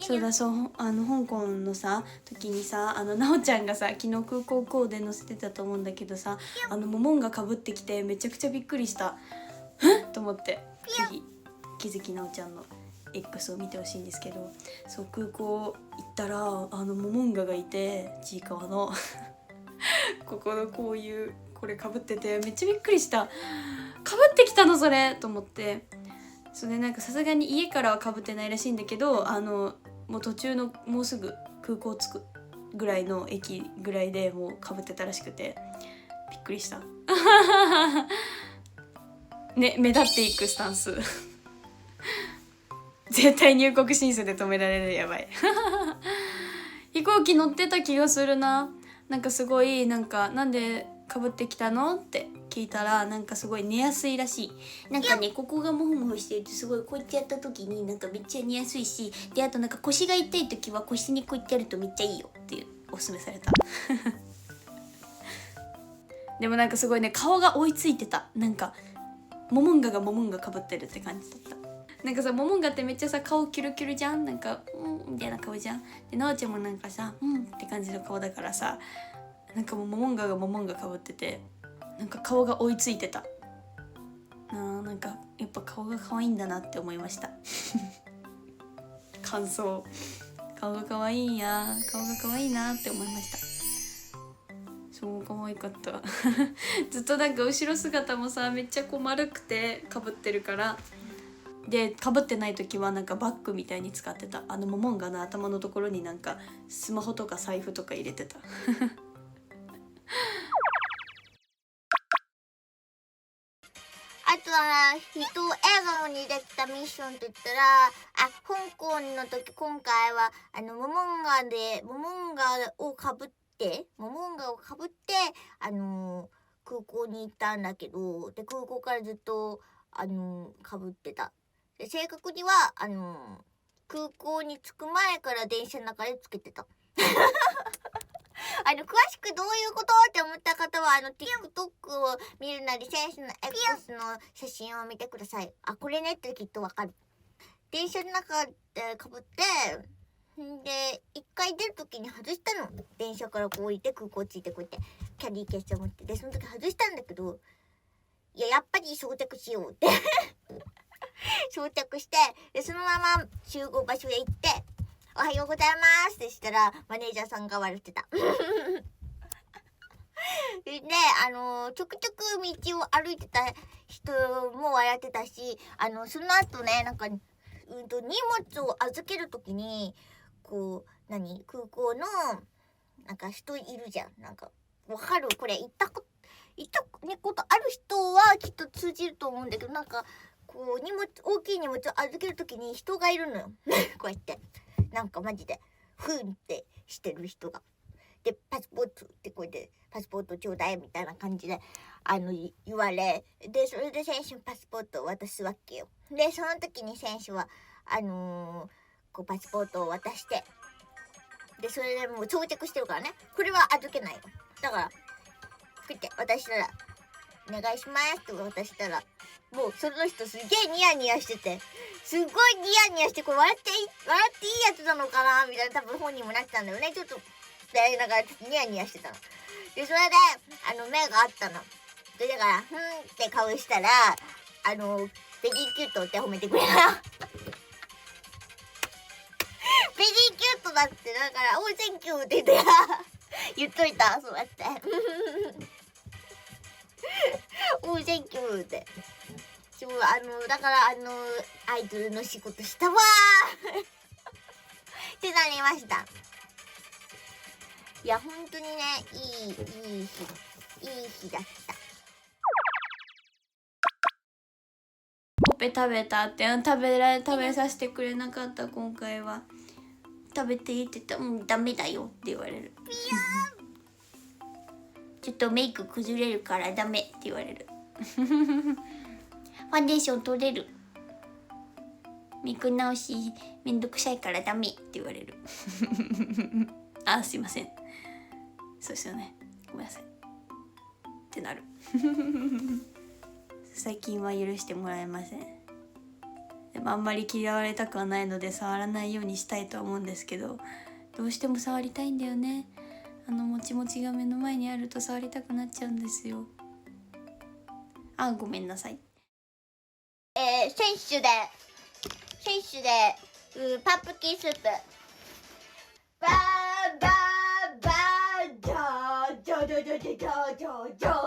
そうだ、そう香港のさ時にさなおちゃんがさ昨日空港コーデ載せてたと思うんだけどさ、モモンがかぶってきてめちゃくちゃびっくりした。と思って、ぜひ木月なおちゃんの X を見てほしいんですけど、そう空港行ったらモモンガがいて、ちいかわのここのこういうこれかぶっててめっちゃびっくりした。かぶってきたのそれと思って。それなんかさすがに家からはかぶってないらしいんだけど、もう途中のもうすぐ空港着くぐらいの駅ぐらいでもうかぶってたらしくてびっくりしたね、目立っていくスタンス絶対入国審査で止められる、やばい飛行機乗ってた気がするな。なんかすごいなんでかぶってきたのって聞いたら、なんかすごい寝やすいらしい。なんかね、ここがモフモフしてるとすごいこうやってやった時になんかめっちゃ寝やすいし、であとなんか腰が痛い時は腰にこうやってやるとめっちゃいいよっていうおすすめされたでもなんかすごいね、顔が追いついてた。なんかモモンガがモモンガかぶってるって感じだった。なんかさ、モモンガってめっちゃさ顔キュルキュルじゃん、なんかみたいな顔じゃん。でなおちゃんもなんかさって感じの顔だからさ、なんかもうモモンガがモモンガかぶってて、なんか顔が追いついてた。なんかやっぱ顔が可愛いんだなって思いました感想、顔が可愛いんや、顔が可愛いなって思いました。そう可愛かったずっとなんか後ろ姿もさめっちゃこう丸くてかぶってるから、でかぶってない時はなんかバッグみたいに使ってた。モモンガの頭のところになんかスマホとか財布とか入れてたあとは人を笑顔にできたミッションといったら、香港の時今回はモモンガをかぶって空港に行ったんだけど、で空港からずっとかぶってた。で正確には空港に着く前から電車の中でつけてた詳しくどういうことって思った方はTikTok を見るなり選手の X の写真を見てください。これねってきっとわかる。電車の中でかぶって、で一回出る時に外したの。電車からこう降りて空港着いてこうやってキャリーケースを持って、でその時外したんだけど、やっぱり装着しようって装着して、でそのまま集合場所へ行っておはようございますってしたらマネージャーさんが笑ってたでちょくちょく道を歩いてた人も笑ってたし、その後ね、なんか荷物を預けるときにこう空港のなんか人いるじゃん。なんかわかる？これ行ったことある人はきっと通じると思うんだけど、なんかこう大きい荷物を預けるときに人がいるのよこうやってなんかマジでふんってしてる人が。でパスポートってこうやってパスポートちょうだいみたいな感じで言われ、でそれで選手にパスポートを渡すわけよ。でその時に選手はこうパスポートを渡して、でそれでもう装着してるからね、これは預けないよ。だからこうやって渡したらお願いしますって渡したら、もうその人すげえニヤニヤしてて、すごいニヤニヤして、これ笑っていいやつなのかなみたいな、多分本人もなってたんだよね。ちょっとなんかニヤニヤしてたの。でそれで目があったので、だからって顔したらベリーキュートって褒めてくれたベリーキュートだって、だから「おーセンキュー」って言っといた。そうやっておーセンキューってそうだからアイドルの仕事したわーってなりました。いや本当にね、いい日だった。ほっぺ食べたって食べさせてくれなかった。今回は食べていいって言ったらダメだよって言われるちょっとメイク崩れるからダメって言われるファンデーション取れる、メイク直しめんどくさいからダメって言われるすいません、そうですよね、ごめんなさいってなる最近は許してもらえません。でもあんまり嫌われたくはないので触らないようにしたいとは思うんですけど、どうしても触りたいんだよね。もちもちが目の前にあると触りたくなっちゃうんですよ。あ、ごめんなさい。選手でパンプキンスープバーバーバージョージョージョージョージョージョー